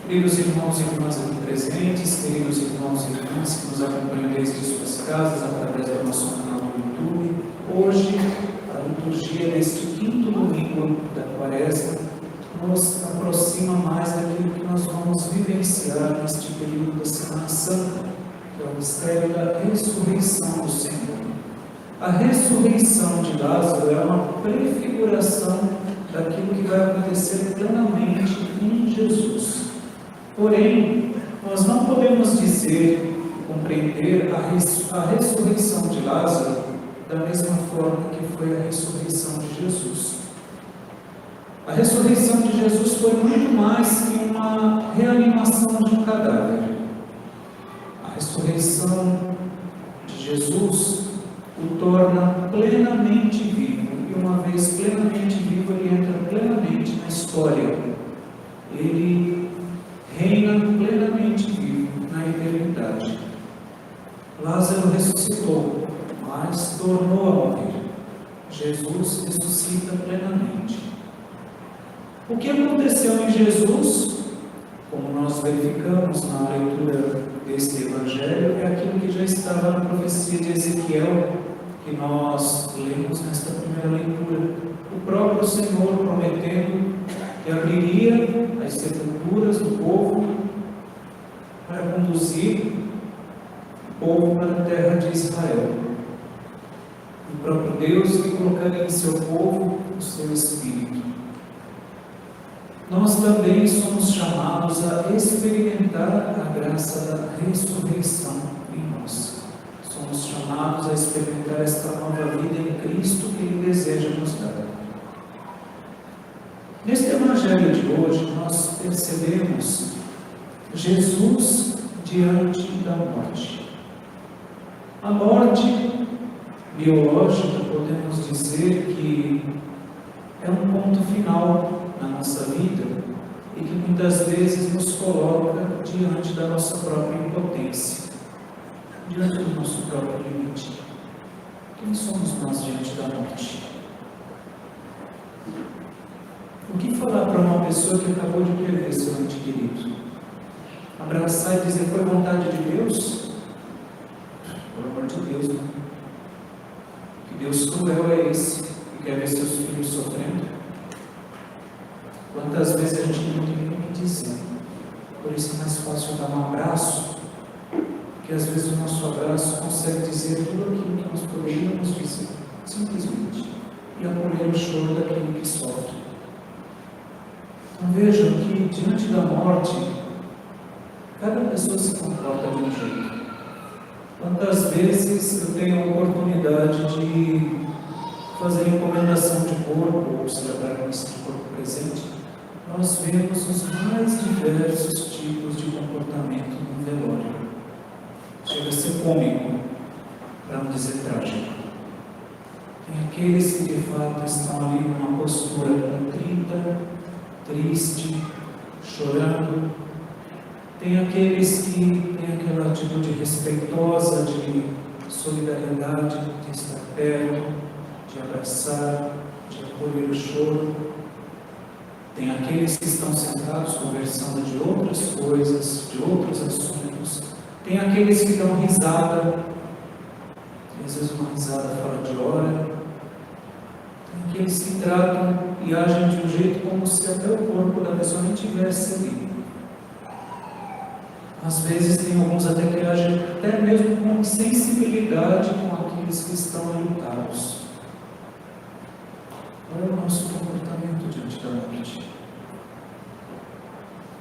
Queridos irmãos e irmãs aqui presentes, queridos irmãos e irmãs que nos acompanham desde suas casas, através do nosso canal do YouTube, hoje, a liturgia deste quinto domingo da Quaresma nos aproxima mais daquilo que nós vamos vivenciar neste período da Semana Santa, que é o mistério da ressurreição do Senhor. A ressurreição de Lázaro é uma prefiguração daquilo que vai acontecer plenamente em Jesus. Porém, nós não podemos dizer, compreender a ressurreição de Lázaro da mesma forma que foi a ressurreição de Jesus. A ressurreição de Jesus foi muito mais que uma reanimação de um cadáver. A ressurreição de Jesus o torna plenamente vivo, e uma vez plenamente vivo, ele entra plenamente na história. Ele reina plenamente vivo na eternidade. Lázaro ressuscitou, mas tornou a morrer. Jesus ressuscita plenamente. O que aconteceu em Jesus, como nós verificamos na leitura deste Evangelho, é aquilo que já estava na profecia de Ezequiel, que nós lemos nesta primeira leitura. O próprio Senhor prometendo que abriria as sepulturas do povo para conduzir o povo para a terra de Israel. O próprio Deus que colocaria em seu povo o seu Espírito. Nós também somos chamados a experimentar a graça da ressurreição em nós. Somos chamados a experimentar esta nova vida em Cristo que Ele deseja nos dar. Neste Evangelho de hoje, nós percebemos Jesus diante da morte. A morte biológica, podemos dizer que é um ponto final na nossa vida e que muitas vezes nos coloca diante da nossa própria impotência, diante do nosso próprio limite. Quem somos nós diante da morte? O que falar para uma pessoa que acabou de perder seu ente querido? Abraçar e dizer: foi vontade de Deus? Pelo amor de Deus, não. Que Deus cruel é esse que quer ver seus filhos sofrendo? Quantas vezes a gente não tem nem o que dizer? Por isso é mais fácil dar um abraço, porque às vezes o nosso abraço consegue dizer tudo aquilo que nós poderíamos dizer, simplesmente, e acolher o choro daquele que sofre. Então vejam que diante da morte, cada pessoa se comporta de um jeito. Quantas vezes eu tenho a oportunidade de fazer encomendação de corpo, ou celebrar a missa de corpo presente, nós vemos os mais diversos tipos de comportamento no velório. Chega a ser cômico, para não dizer trágico. Tem aqueles que de fato estão ali numa postura contrita, triste, chorando. Tem aqueles que têm aquela atitude respeitosa de solidariedade, de estar perto, de abraçar, de acolher o choro. Tem aqueles que estão sentados conversando de outras coisas, de outros assuntos. Tem aqueles que dão risada, às vezes uma risada fora de hora. Tem aqueles que tratam e agem de um jeito como se até o corpo da pessoa nem tivesse ali. Às vezes tem alguns até que agem até mesmo com sensibilidade com aqueles que estão enlutados. Qual é o nosso comportamento diante da morte?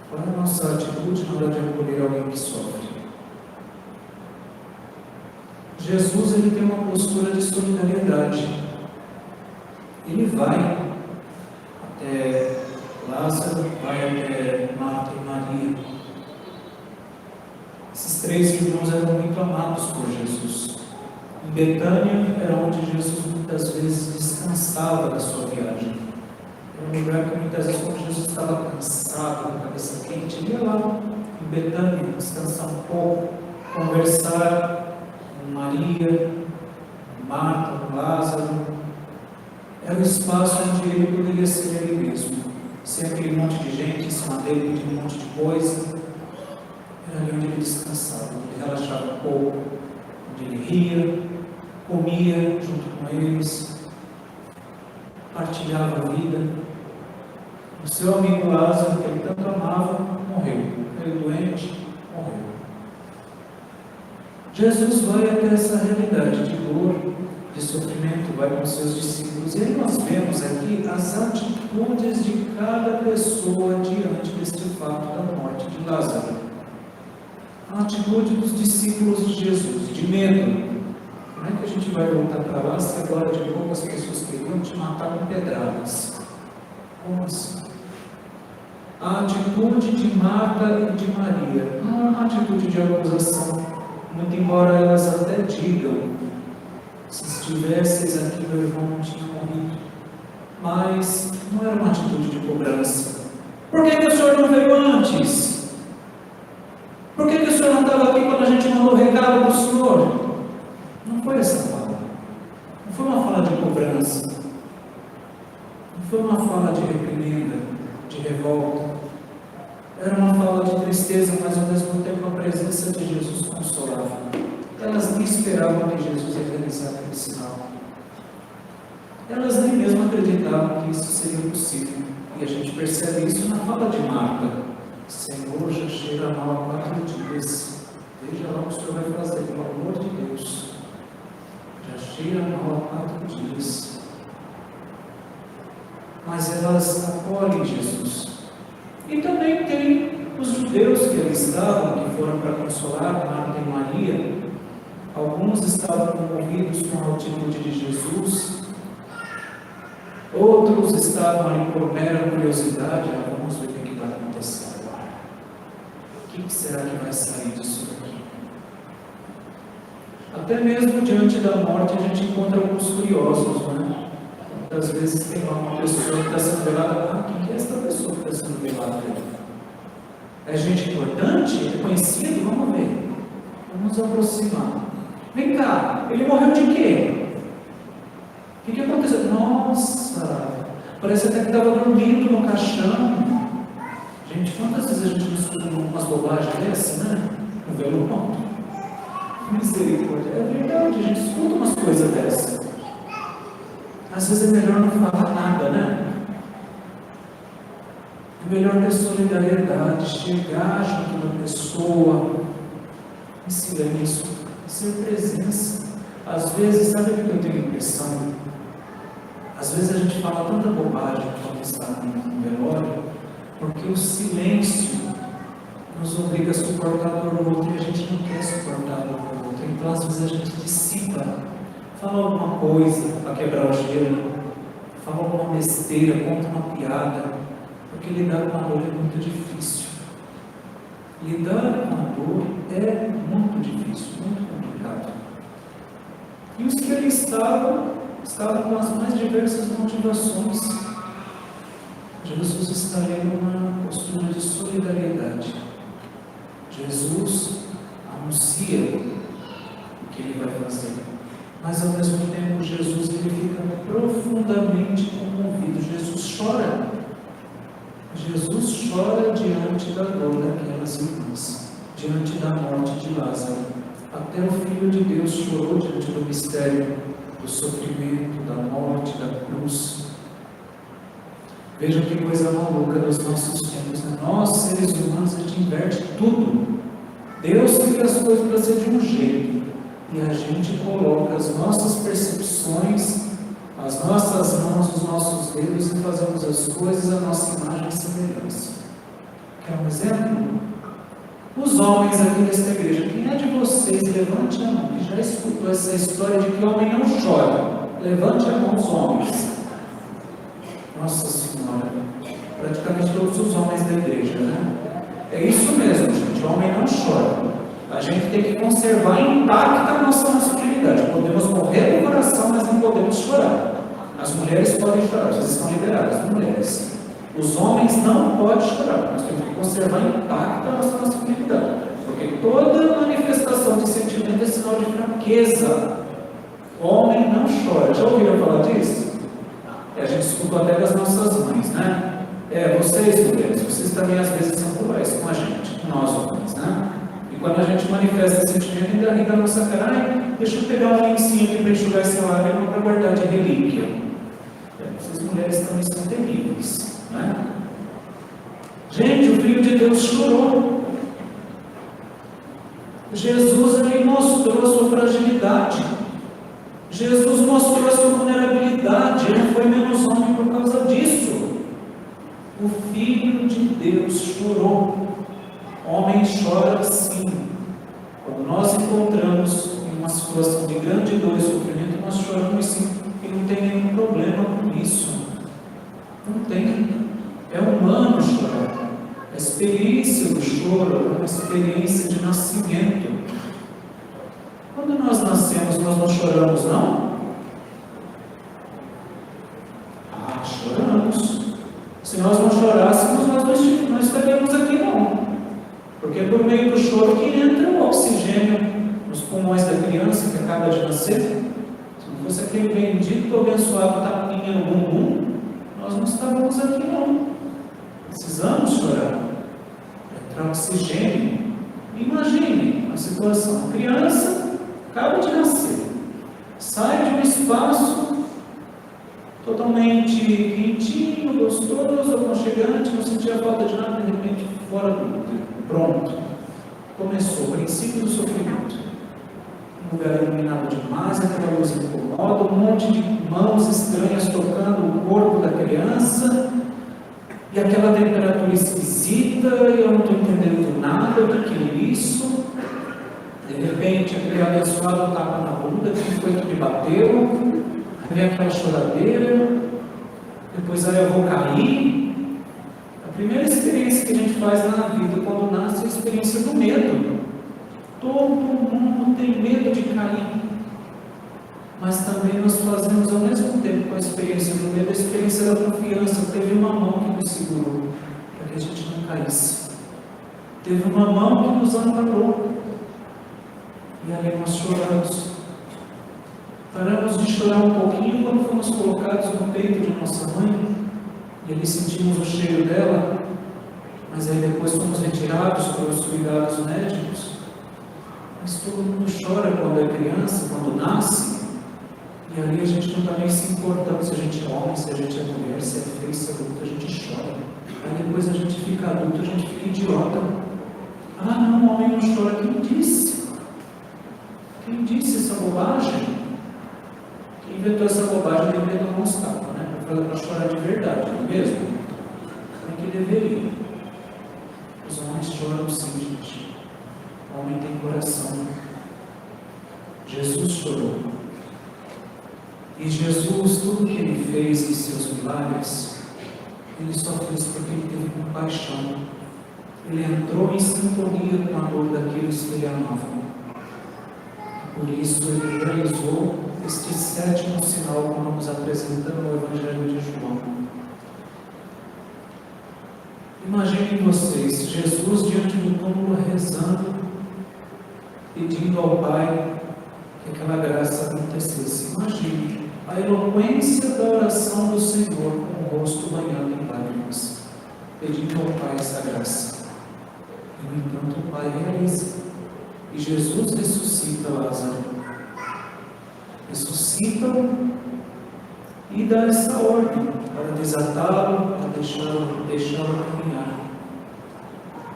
Qual é a nossa atitude na hora de acolher alguém que sofre? Jesus, ele tem uma postura de solidariedade. Ele vai até Lázaro, vai até Marta e Maria. Esses três irmãos eram muito amados por Jesus. Em Betânia era onde Jesus muitas vezes descansava da sua viagem. Era um lugar que muitas vezes, quando Jesus estava cansado, com a cabeça quente, ele ia lá em Betânia descansar um pouco, conversar com Maria, Marta, com Lázaro. Era o espaço onde ele poderia ser ele mesmo. sem aquele monte de gente em cima dele, pedindo um monte de coisa. Era ali onde ele descansava, onde ele relaxava um pouco, onde ele ria, comia junto com eles, partilhava a vida. O seu amigo Lázaro, que ele tanto amava, morreu. Ele doente, morreu. Jesus vai até essa realidade de dor, de sofrimento, vai com seus discípulos. E aí nós vemos aqui as atitudes de cada pessoa diante deste fato da morte de Lázaro. A atitude dos discípulos de Jesus, de medo. Como é que a gente vai voltar para lá se agora de novo as pessoas queriam te matar com pedradas? Como assim? A atitude de Marta e de Maria, não é uma atitude de acusação, muito embora elas até digam, se estivesseis aqui meu irmão não tinha morrido, mas não era uma atitude de cobrança. Por que o senhor não veio antes? Por que o senhor não estava aqui quando a gente mandou o recado para o senhor? Não foi essa fala, não foi uma fala de cobrança, não foi uma fala de reprimenda, de revolta. Era uma fala de tristeza, mas ao mesmo tempo a presença de Jesus consolava. Elas nem esperavam que Jesus ia realizar aquele sinal. Elas nem mesmo acreditavam que isso seria possível. E a gente percebe isso na fala de Marta. Senhor, já cheira mal há 4 dias. Veja lá o que o Senhor vai fazer, pelo amor de Deus. Já cheira mal há 4 dias. Mas elas acolhem Jesus. E também tem os judeus que ali estavam, que foram para consolar Marta e Maria. Alguns estavam comovidos com a atitude de Jesus, outros estavam ali por mera curiosidade. Vamos ver o que vai acontecer agora. O que será que vai sair disso daqui? Até mesmo diante da morte a gente encontra alguns curiosos, né? Muitas vezes tem lá uma pessoa que está sendo velada. Quem é essa pessoa que está sendo velada? É gente importante? É conhecido? Vamos ver. Vamos nos aproximar. Vem cá, ele morreu de quê? O que aconteceu? Nossa, parece até que estava dormindo no caixão. Gente, quantas vezes a gente não escuta umas bobagens dessas, né? No Belo Ponto. Misericórdia. É verdade, a gente escuta umas coisas dessas. Às vezes é melhor não falar nada, né? É melhor ter solidariedade, chegar junto da pessoa, em silêncio, ser presença. Às vezes, sabe o que eu tenho a impressão? Às vezes a gente fala tanta bobagem quando está no velório, porque o silêncio nos obriga a suportar a dor do outro e a gente não quer suportar a dor do outro. Então, às vezes a gente dissipa. Fala alguma coisa para quebrar o gelo, fala alguma besteira, conta uma piada, porque lidar com a dor é muito difícil. Lidar com a dor é muito difícil, muito complicado. E os que ali estavam com as mais diversas motivações. Jesus estaria numa postura de solidariedade. Jesus anuncia o que ele vai fazer. Mas ao mesmo tempo Jesus ele fica profundamente comovido. Jesus chora. Jesus chora diante da dor daquelas irmãs, diante da morte de Lázaro. Até o Filho de Deus chorou diante do mistério do sofrimento, da morte, da cruz. Vejam que coisa maluca dos nossos tempos, né? Nós, seres humanos, a gente inverte tudo. Deus cria as coisas para ser de um jeito. E a gente coloca as nossas percepções, as nossas mãos, os nossos dedos e fazemos as coisas à nossa imagem e semelhança. Quer um exemplo? Os homens aqui desta igreja, quem é de vocês, levante a mão, que já escutou essa história de que o homem não chora. Levante a mão os homens. Nossa Senhora, praticamente todos os homens da igreja, né? É isso mesmo, gente, o homem não chora. A gente tem que conservar intacta a nossa masculinidade. Podemos morrer do coração, mas não podemos chorar. As mulheres podem chorar, vocês estão liberadas, as mulheres. Os homens não podem chorar. Nós temos que conservar intacta a nossa masculinidade. Porque toda manifestação de sentimento é sinal de fraqueza. O homem não chora. Já ouviram falar disso? A gente escutou até das nossas mães, né? Vocês mulheres, vocês também às vezes são cruéis com a gente, com nós homens, né? E quando a gente manifesta esse sentimento, ainda ri da nossa cara, deixa eu pegar um lencinho aqui para enxugar essa lágrima para guardar de relíquia. Vocês mulheres também são terríveis, né? Gente, o Filho de Deus chorou. Jesus ali mostrou a sua fragilidade. Jesus mostrou a sua vulnerabilidade. Ele não foi menos homem por causa disso. O Filho de Deus chorou. Homem chora sim. Quando nós encontramos em uma situação de grande dor e sofrimento, nós choramos sim. E não tem nenhum problema com isso. Não tem. É humano chorar. A experiência do choro é uma experiência de nascimento. Quando nós nascemos, nós não choramos, não? Choramos. Se nós não chorássemos, nós não estaríamos aqui, não. Porque é por meio do choro que entra o oxigênio nos pulmões da criança que acaba de nascer. Se não fosse aquele bendito abençoado tapinha no bumbum, nós não estávamos aqui, não. Precisamos chorar. Entrar oxigênio. Imagine a situação. A criança acaba de nascer. Sai de um espaço totalmente quentinho, gostoso, aconchegante, não sentia falta de nada, de repente fora do útero. Pronto. Começou o princípio do sofrimento. Um lugar iluminado demais, aquela luz incomoda, um monte de mãos estranhas tocando o corpo da criança. E aquela temperatura esquisita, e eu não estou entendendo nada, o que é isso? De repente, aquele abençoado tapa na bunda, que foi que me bateu, vem aquela choradeira, depois aí eu vou cair. A primeira experiência que a gente faz na vida, quando nasce, é a experiência do medo. Todo mundo tem medo de cair. Mas também nós fazemos ao mesmo tempo com a experiência do medo, a experiência da confiança. Teve uma mão que nos segurou, para que a gente não caísse. Teve uma mão que nos amparou. E aí nós choramos. Paramos de chorar um pouquinho quando fomos colocados no peito de nossa mãe. E ali sentimos o cheiro dela. Mas aí depois fomos retirados pelos cuidados médicos. Mas todo mundo chora quando é criança, quando nasce. E ali a gente não está nem se importando se a gente é homem, se a gente é mulher, se é feio, se é adulto, a gente chora. Aí depois a gente fica adulto, a gente fica idiota. Não, o homem não chora. Quem disse? Quem disse essa bobagem? Quem inventou essa bobagem deveria tomar uns tapas, né? Para chorar de verdade, não é mesmo? É que deveria. Os homens choram sim, gente. O homem tem coração. Jesus chorou. E Jesus, tudo que Ele fez em seus milagres, Ele só fez porque Ele teve compaixão. Ele entrou em sintonia com a dor daqueles que Ele amava. Por isso, Ele realizou este sétimo sinal, como nos apresenta no Evangelho de João. Imaginem vocês, Jesus diante do túmulo rezando, pedindo ao Pai que aquela graça acontecesse. Imagine a eloquência da oração do Senhor com o rosto banhado em lágrimas, pedindo ao Pai essa graça. E no entanto o Pai realiza, e Jesus ressuscita Lázaro. Ressuscita e dá essa ordem para desatá-lo, para deixá-lo caminhar.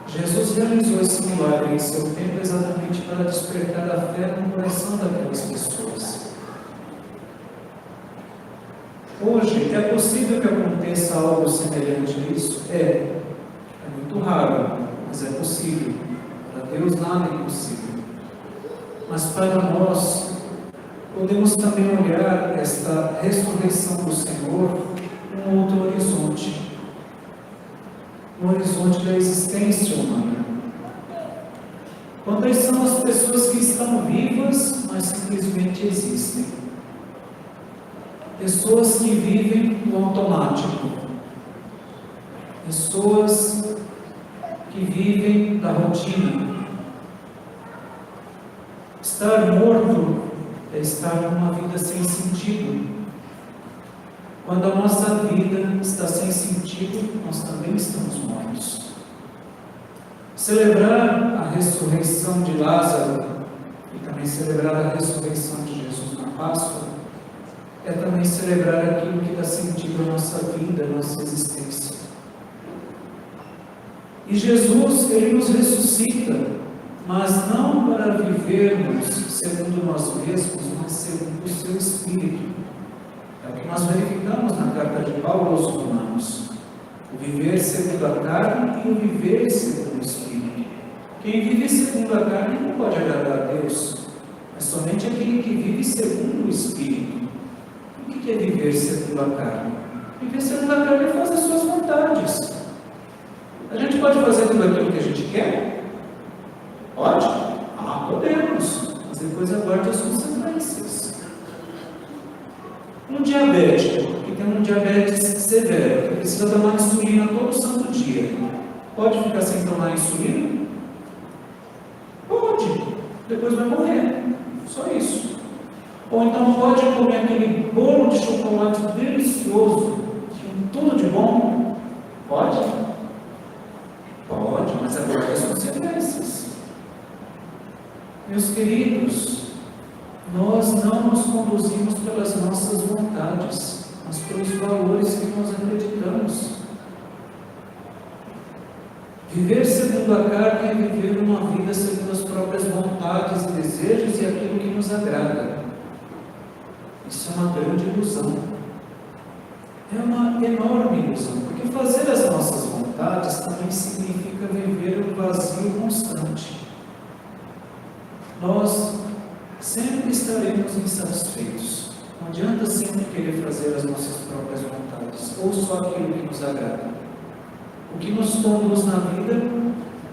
Jesus realizou esse milagre em seu tempo exatamente para despertar a fé no coração daquelas pessoas. Hoje, é possível que aconteça algo semelhante a isso? É muito raro, mas é possível. Para Deus nada é impossível. Mas para nós, podemos também olhar esta ressurreição do Senhor num outro horizonte. No horizonte da existência humana. Quantas são as pessoas que estão vivas, mas simplesmente existem? Pessoas que vivem no automático. Pessoas que vivem da rotina. Estar morto é estar numa vida sem sentido. Quando a nossa vida está sem sentido, nós também estamos mortos. Celebrar a ressurreição de Lázaro e também celebrar a ressurreição de Jesus na Páscoa é também celebrar aquilo que dá sentido à nossa vida, à nossa existência. E Jesus, Ele nos ressuscita, mas não para vivermos segundo nós mesmos, mas segundo o seu Espírito. É o que nós verificamos na carta de Paulo aos Romanos. O viver segundo a carne e o viver segundo o Espírito. Quem vive segundo a carne não pode agradar a Deus, mas somente aquele que vive segundo o Espírito. O que é viver segundo a carne? Viver segundo a carne é fazer as suas vontades. A gente pode fazer tudo aquilo que a gente quer? Pode? Podemos, mas depois aguarde as consequências. Um diabético, que tem um diabetes severo, que precisa tomar insulina todo santo dia, pode ficar sem tomar insulina? Pode, depois vai morrer, só isso. Ou então pode comer aquele bolo de chocolate delicioso, com tudo de bom? Pode? Pode, mas aguarde as consequências. Meus queridos, nós não nos conduzimos pelas nossas vontades, mas pelos valores que nós acreditamos. Viver segundo a carne é viver uma vida segundo as próprias vontades e desejos e aquilo que nos agrada. Isso é uma grande ilusão. É uma enorme ilusão, porque fazer as nossas vontades também significa viver um vazio constante. Nós sempre estaremos insatisfeitos. Não adianta sempre querer fazer as nossas próprias vontades, ou só aquilo que nos agrada. O que nos conduz na vida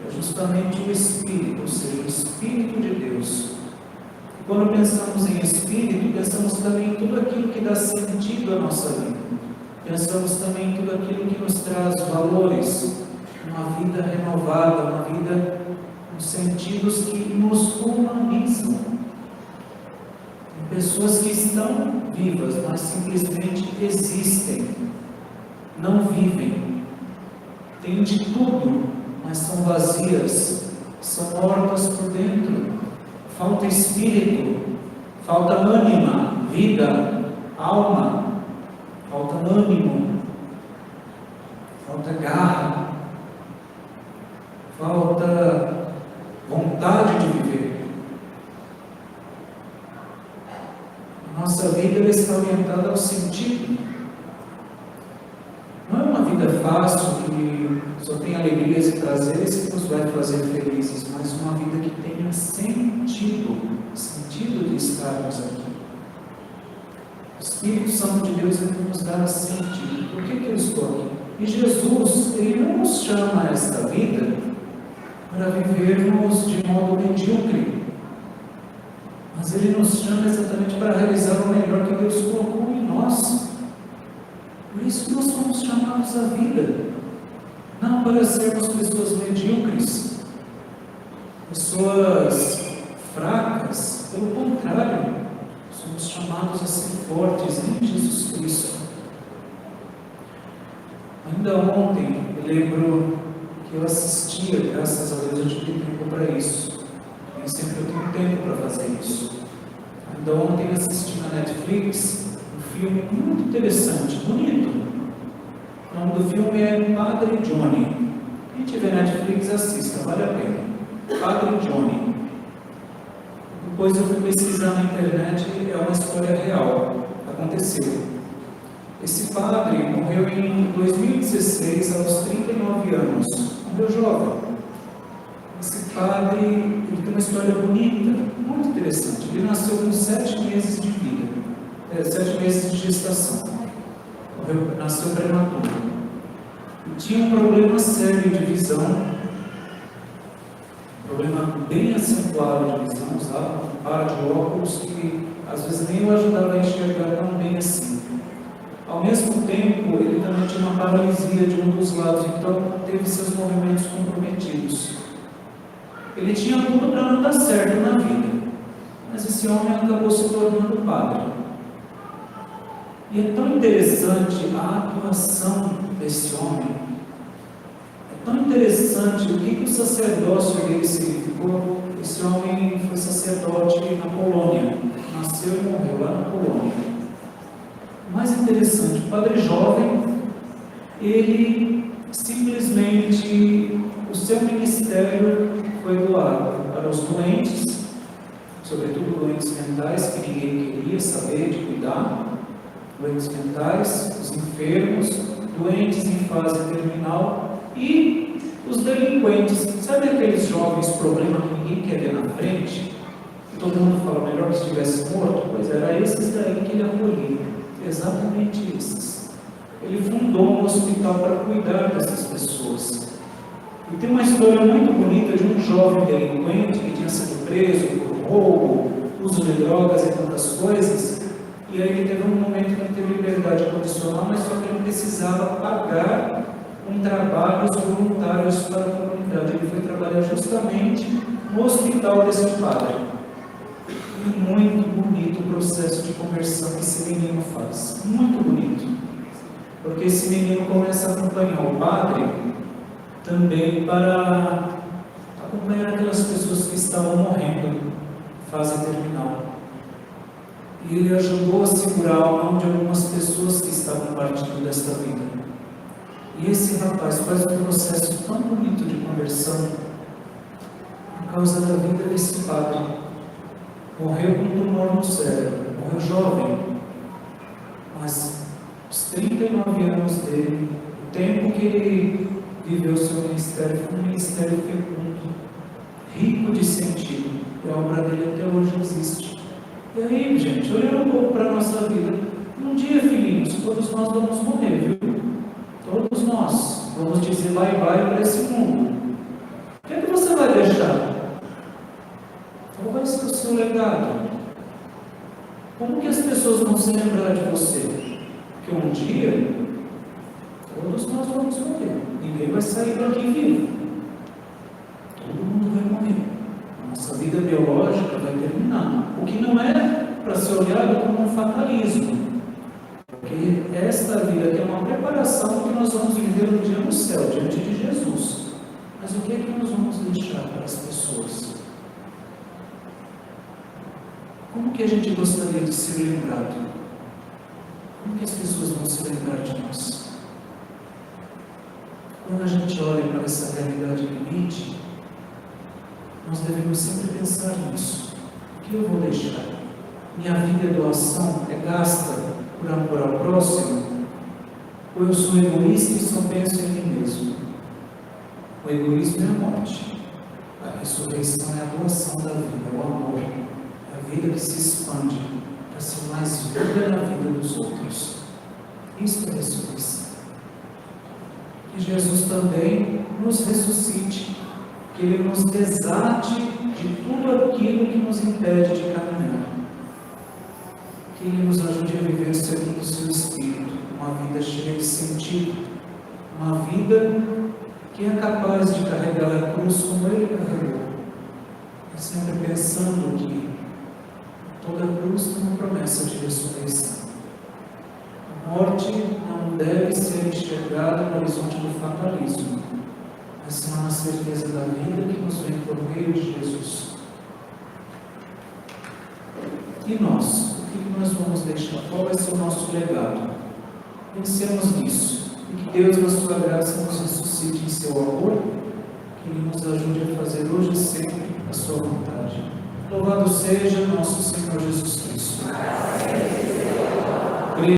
é justamente o Espírito, ou seja, o Espírito de Deus. E quando pensamos em Espírito, pensamos também em tudo aquilo que dá sentido à nossa vida. Pensamos também em tudo aquilo que nos traz valores, uma vida renovada, uma vida com sentidos que nos humanizam. Pessoas que estão vivas, mas simplesmente existem, não vivem, têm de tudo, mas são vazias, são mortas por dentro, falta espírito, falta ânima, vida, alma, falta ânimo, falta garra, falta vontade de viver. Nossa vida está orientada ao sentido. Não é uma vida fácil, que só tem alegrias e prazeres que nos vai fazer felizes, mas uma vida que tenha sentido, sentido de estarmos aqui. O Espírito Santo de Deus é que nos dá sentido. Por que eu estou aqui? E Jesus, Ele não nos chama a esta vida para vivermos de modo medíocre, mas Ele nos chama exatamente para realizar o melhor que Deus colocou em nós. Por isso que nós somos chamados à vida, não para sermos pessoas medíocres, pessoas fracas, pelo contrário, somos chamados a ser fortes em Jesus Cristo. Ainda ontem, eu lembro que eu assistia, graças a Deus eu tive tempo para isso. Nem sempre eu tenho tempo para fazer isso. Ainda ontem eu assisti na Netflix um filme muito interessante, bonito. O nome do filme é Padre Johnny. Quem tiver Netflix, assista, vale a pena. Padre Johnny. Depois eu fui pesquisar na internet, é uma história real, aconteceu. Esse padre morreu em 2016, aos 39 anos, morreu jovem. Esse padre, ele tem uma história bonita, muito interessante. Ele nasceu com 7 meses de vida, 7 meses de gestação. Nasceu prematuro. E tinha um problema sério de visão, problema bem acentuado de visão, usava um par de óculos que às vezes nem o ajudava a enxergar tão bem assim. Ao mesmo tempo, ele também tinha uma paralisia de um dos lados, então teve seus movimentos comprometidos. Ele tinha tudo para não dar certo na vida, mas esse homem acabou se tornando padre. E é tão interessante a atuação desse homem, é tão interessante o que o sacerdócio dele significou. Esse homem foi sacerdote na Polônia, nasceu e morreu lá na Polônia. O mais interessante, o padre jovem, ele simplesmente, o seu ministério foi doado para os doentes, sobretudo doentes mentais que ninguém queria saber de cuidar, doentes mentais, os enfermos, doentes em fase terminal e os delinquentes. Sabe aqueles jovens problemas que ninguém quer ver na frente? Todo mundo fala, melhor que estivesse morto? Pois era esses daí que ele acolhia, exatamente esses. Ele fundou um hospital para cuidar dessas pessoas. E tem uma história muito bonita de um jovem delinquente que tinha sido preso por roubo, uso de drogas e tantas coisas. E aí ele teve um momento que ele teve liberdade condicional, mas só que ele precisava pagar trabalhos voluntários para a comunidade. Ele foi trabalhar justamente no hospital desse padre. E muito bonito o processo de conversão que esse menino faz. Muito bonito. Porque esse menino começa a acompanhar o padre também para acompanhar aquelas pessoas que estavam morrendo em fase terminal. E ele ajudou a segurar a mão de algumas pessoas que estavam partindo desta vida. E esse rapaz faz um processo tão bonito de conversão por causa da vida desse padre. Morreu com um tumor no cérebro, morreu jovem, mas os 39 anos dele, o tempo que ele viveu seu ministério, foi um ministério fecundo, rico de sentido, e a obra dele até hoje existe. E aí, gente, olhando um pouco para a nossa vida, um dia, filhinhos, todos nós vamos morrer, viu? Todos nós vamos dizer bye bye para esse mundo. O que é que você vai deixar? Qual vai ser o seu legado? Como que as pessoas vão se lembrar de você? Porque um dia, todos nós vamos morrer. Ninguém vai sair daqui vivo. Todo mundo vai morrer. A nossa vida biológica vai terminar. O que não é para ser olhado como um fatalismo. Porque esta vida aqui é uma preparação que nós vamos viver um dia no céu, diante de Jesus. Mas o que é que nós vamos deixar para as pessoas? Como que a gente gostaria de ser lembrado? Como que as pessoas vão se lembrar de nós? Quando a gente olha para essa realidade limite, nós devemos sempre pensar nisso. O que eu vou deixar? Minha vida é doação? É gasta por amor ao próximo? Ou eu sou egoísta e só penso em mim mesmo? O egoísmo é a morte. A ressurreição é a doação da vida, é o amor. É a vida que se expande para ser mais vida na vida dos outros. Isso é a ressurreição. Que Jesus também nos ressuscite, que Ele nos desate de tudo aquilo que nos impede de caminhar. Que Ele nos ajude a viver segundo o seu Espírito, uma vida cheia de sentido, uma vida que é capaz de carregar a cruz como Ele carregou, sempre pensando que toda cruz tem uma promessa de ressurreição. A morte não deve ser enxergada no horizonte do fatalismo, mas sim na certeza da vida que nos vem por meio de Jesus. E nós? O que nós vamos deixar? Qual vai ser o nosso legado? Pensemos nisso. E que Deus, na sua graça, nos ressuscite em seu amor, que Ele nos ajude a fazer hoje e sempre a sua vontade. Louvado seja nosso Senhor Jesus Cristo.